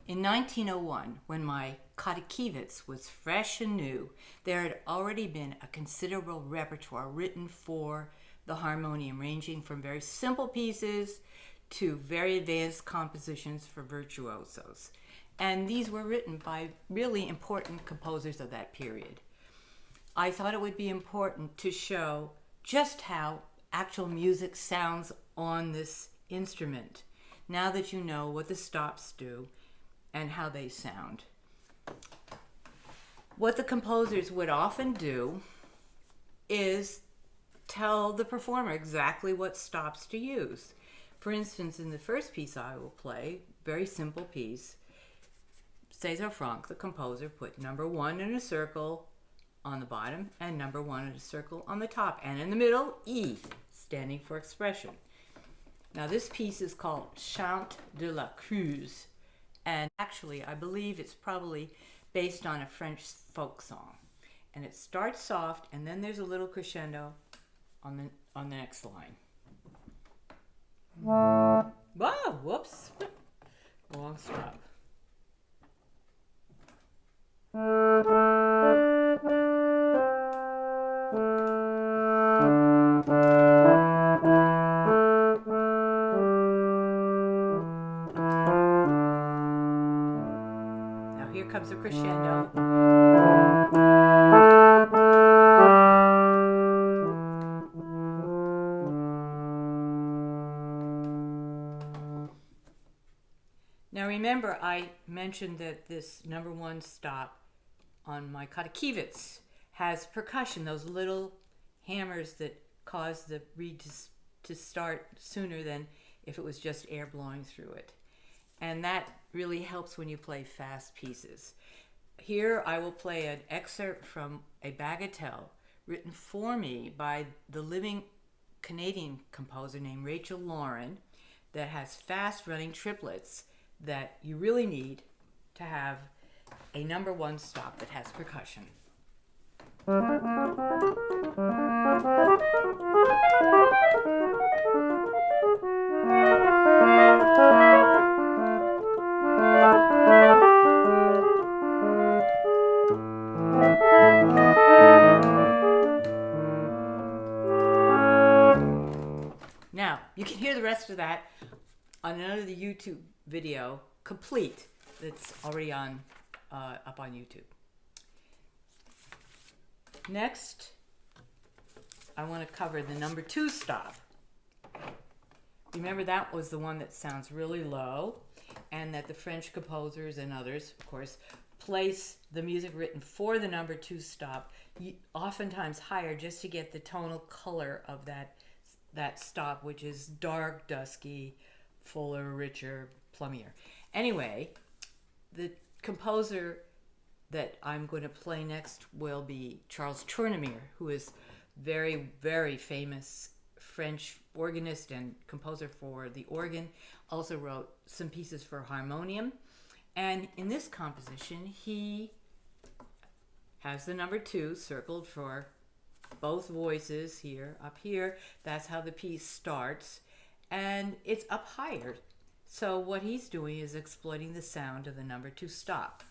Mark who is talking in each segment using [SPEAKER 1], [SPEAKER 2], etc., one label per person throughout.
[SPEAKER 1] In 1901, when my Kotykiewicz was fresh and new, there had already been a considerable repertoire written for the harmonium, ranging from very simple pieces to very advanced compositions for virtuosos. And these were written by really important composers of that period. I thought it would be important to show just how actual music sounds on this instrument, now that you know what the stops do and how they sound. What the composers would often do is tell the performer exactly what stops to use. For instance, in the first piece I will play, very simple piece, César Franck, the composer, put number 1 in a circle on the bottom and number 1 in a circle on the top, and in the middle, E, standing for expression. Now this piece is called Chant de la Creuse, and actually I believe it's probably based on a French folk song. And it starts soft, and then there's a little crescendo on the next line. Whoa, whoops, long stop. Now here comes the crescendo. Now remember, I mentioned that this number 1 stop on my Kotykiewicz has percussion, those little hammers that cause the reed to start sooner than if it was just air blowing through it. And that really helps when you play fast pieces. Here I will play an excerpt from a Bagatelle written for me by the living Canadian composer named Rachel Laurin, that has fast running triplets that you really need to have a number 1 stop that has percussion. Now, you can hear the rest of that on another YouTube video, complete, that's already on up on YouTube. Next, I want to cover the number 2 stop. Remember, that was the one that sounds really low, and that the French composers and others, of course, place the music written for the number 2 stop oftentimes higher, just to get the tonal color of that stop, which is dark, dusky, fuller, richer, plummier. Anyway, the composer that I'm going to play next will be Charles Tournemire, who is very, very famous French organist and composer for the organ. Also wrote some pieces for harmonium. And in this composition, he has the number 2 circled for both voices here, up here. That's how the piece starts. And it's up higher. So what he's doing is exploiting the sound of the number 2 stop.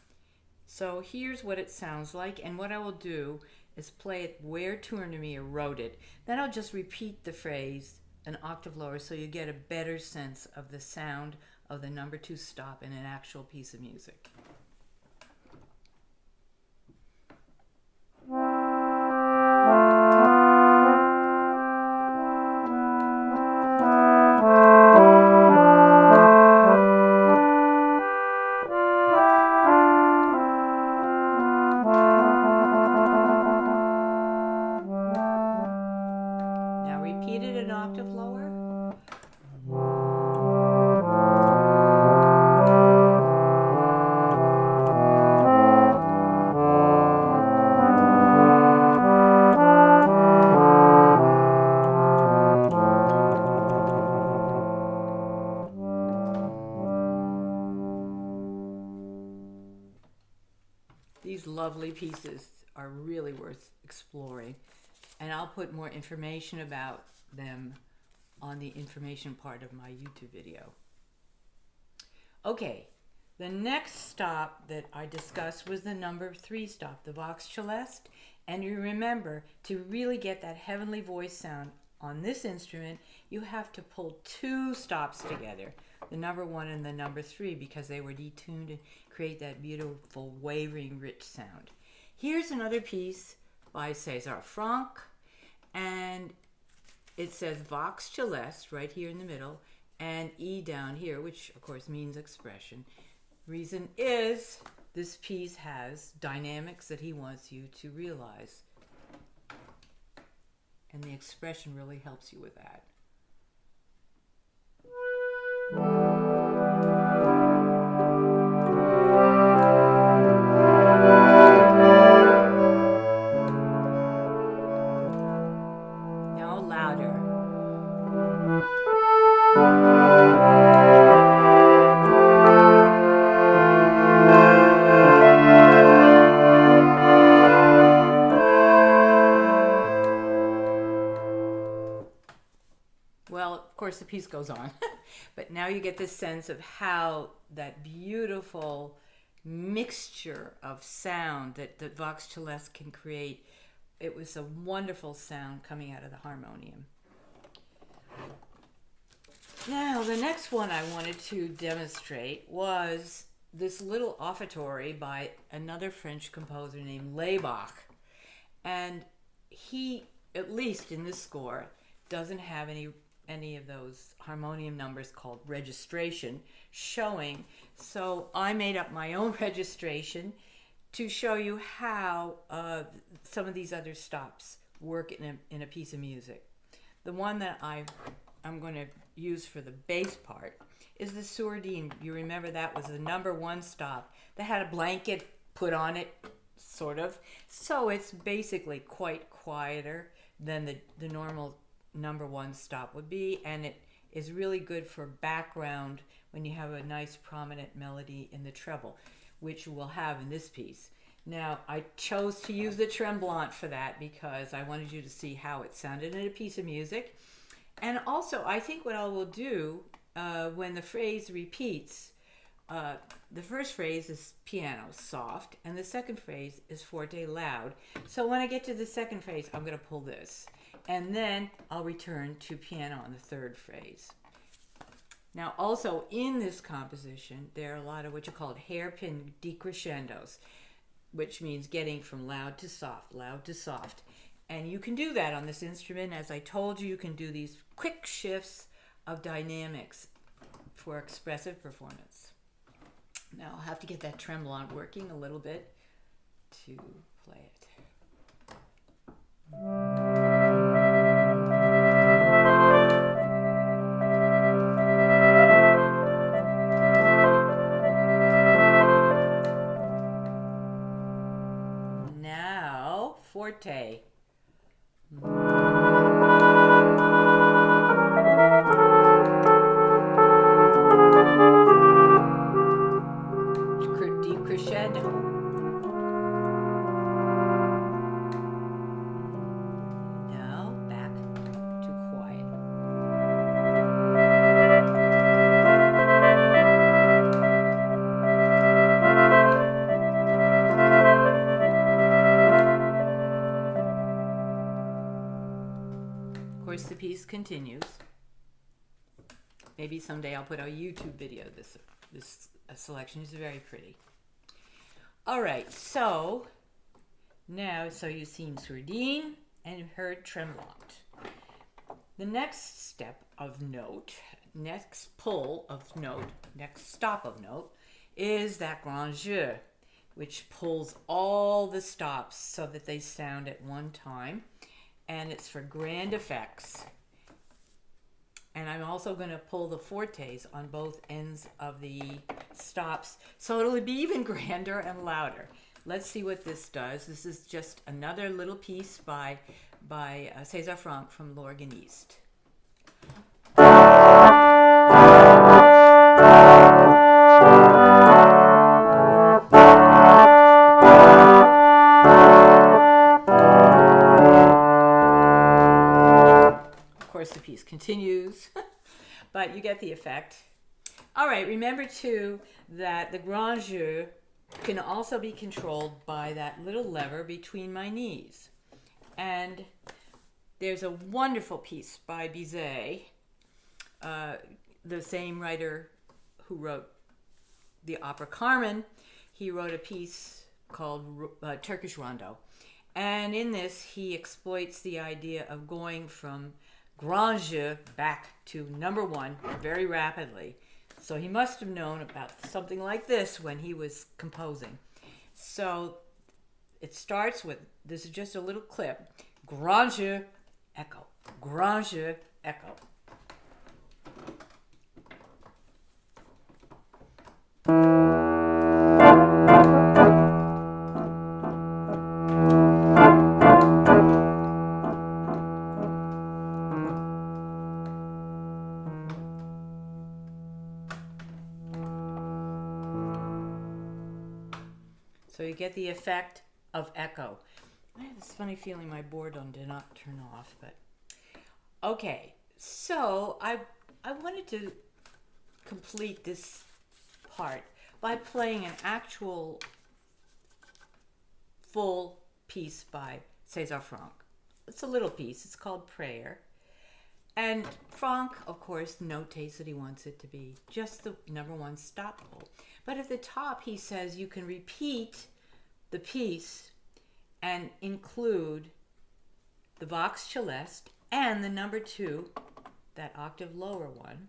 [SPEAKER 1] So here's what it sounds like, and what I will do is play it where Tournemire wrote it. Then I'll just repeat the phrase an octave lower so you get a better sense of the sound of the number 2 stop in an actual piece of music. These lovely pieces are really worth exploring, and I'll put more information about them on the information part of my YouTube video. Okay, The next stop that I discussed was the number 3 stop, the vox celeste. And you remember, to really get that heavenly voice sound on this instrument, you have to pull 2 stops together, the number 1 and the number 3, because they were detuned and create that beautiful, wavering, rich sound. Here's another piece by César Franck, and it says vox celeste right here in the middle, and E down here, which of course means expression. Reason is this piece has dynamics that he wants you to realize, and the expression really helps you with that. Now louder. Well, of course, the piece goes on, but now you get this sense of how that beautiful mixture of sound that vox celeste can create. It was a wonderful sound coming out of the harmonium. Now, the next one I wanted to demonstrate was this little offertory by another French composer named Leybach. And he, at least in this score, doesn't have any of those harmonium numbers called registration showing. So I made up my own registration to show you how some of these other stops work in a piece of music. The one that I'm going to use for the bass part is the sourdine. You remember that was the number 1 stop that had a blanket put on it, sort of. So it's basically quite quieter than the normal number 1 stop would be, and it is really good for background when you have a nice prominent melody in the treble, which we'll have in this piece. Now, I chose to use the tremblant for that because I wanted you to see how it sounded in a piece of music. And also, I think what I will do when the phrase repeats, the first phrase is piano, soft, and the second phrase is forte, loud. So when I get to the second phrase, I'm going to pull this. And then I'll return to piano on the third phrase. Now, also in this composition, there are a lot of what you call hairpin decrescendos, which means getting from loud to soft, loud to soft. And you can do that on this instrument. As I told you, you can do these quick shifts of dynamics for expressive performance. Now, I'll have to get that tremblant working a little bit to play it. Now, forte. Decrescendo. Now back to quiet. Of course, the piece continues. Maybe someday I'll put a YouTube video of this selection. Is very pretty. All right, so now, you've seen sourdine and you've heard tremblant. The next step of note, next pull of note, next stop of note, is that grand jeu, which pulls all the stops so that they sound at one time, and it's for grand effects. And I'm also going to pull the fortes on both ends of the stops, so it'll be even grander and louder. Let's see what this does. This is just another little piece by César Franck from L'Organ East. Of course, the piece continues, but you get the effect. All right, remember too that the grand jeu can also be controlled by that little lever between my knees. And there's a wonderful piece by Bizet, the same writer who wrote the opera Carmen. He wrote a piece called Turkish Rondo. And in this, he exploits the idea of going from grand jeu back to number one very rapidly. So he must have known about something like this when he was composing. So it starts with, this is just a little clip, grand jeu, echo, grand jeu, echo. So you get the effect of echo. I have this funny feeling my board did not turn off, but okay. So I wanted to complete this part by playing an actual full piece by César Franck. It's a little piece. It's called Prayer. And Franck, of course, notates that he wants it to be just the number one stop pull. But at the top, he says you can repeat the piece and include the vox celeste and the number two, that octave lower one,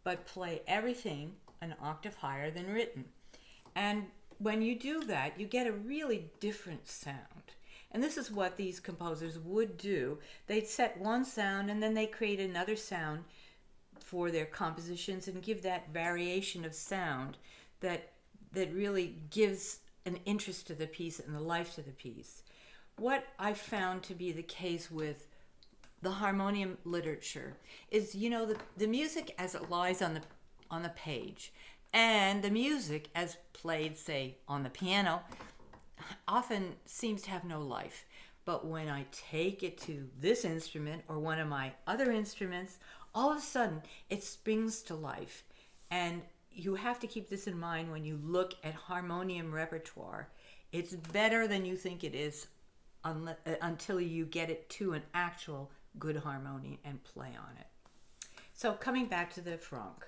[SPEAKER 1] but play everything an octave higher than written. And when you do that, you get a really different sound. And this is what these composers would do. They'd set one sound and then they create another sound for their compositions and give that variation of sound that really gives an interest to the piece and the life to the piece. What I found to be the case with the harmonium literature is, the music as it lies on the page and the music as played, say, on the piano often seems to have no life. But when I take it to this instrument or one of my other instruments, all of a sudden it springs to life. And you have to keep this in mind when you look at harmonium repertoire. It's better than you think it is until you get it to an actual good harmony and play on it. So coming back to the Franck,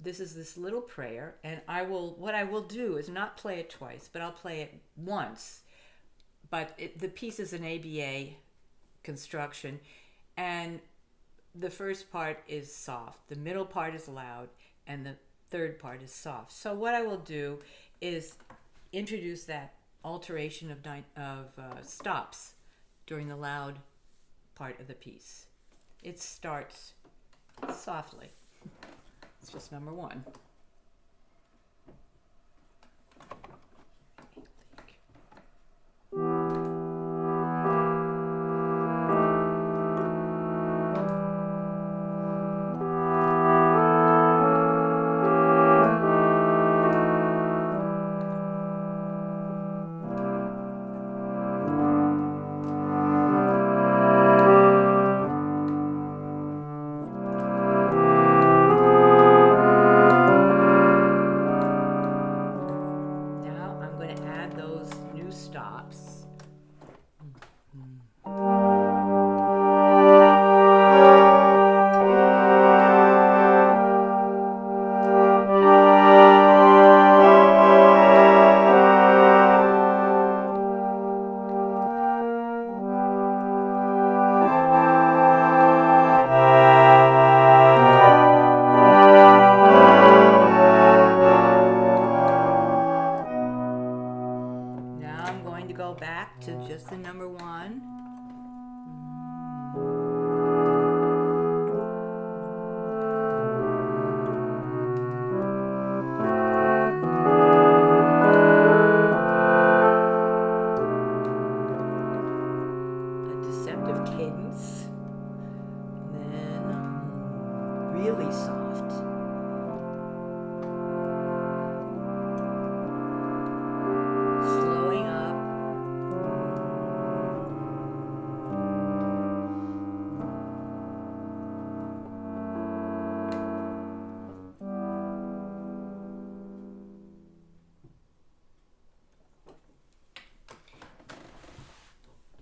[SPEAKER 1] this is this little prayer, and what I will do is not play it twice, but I'll play it once. But the piece is an ABA construction, and the first part is soft, the middle part is loud, and the third part is soft. So what I will do is introduce that alteration of stops during the loud part of the piece. It starts softly. It's just number one.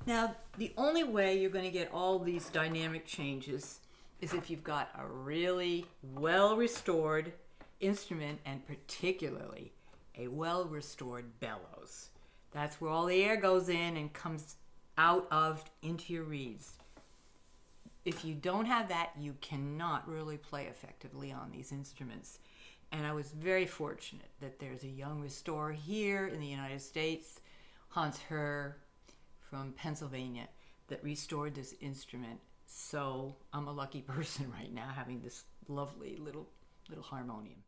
[SPEAKER 1] Now, the only way you're going to get all these dynamic changes is if you've got a really well-restored instrument, and particularly a well-restored bellows. That's where all the air goes in and comes out of into your reeds. If you don't have that, you cannot really play effectively on these instruments. And I was very fortunate that there's a young restorer here in the United States, Hans Herr from Pennsylvania, that restored this instrument. So I'm a lucky person right now having this lovely little harmonium.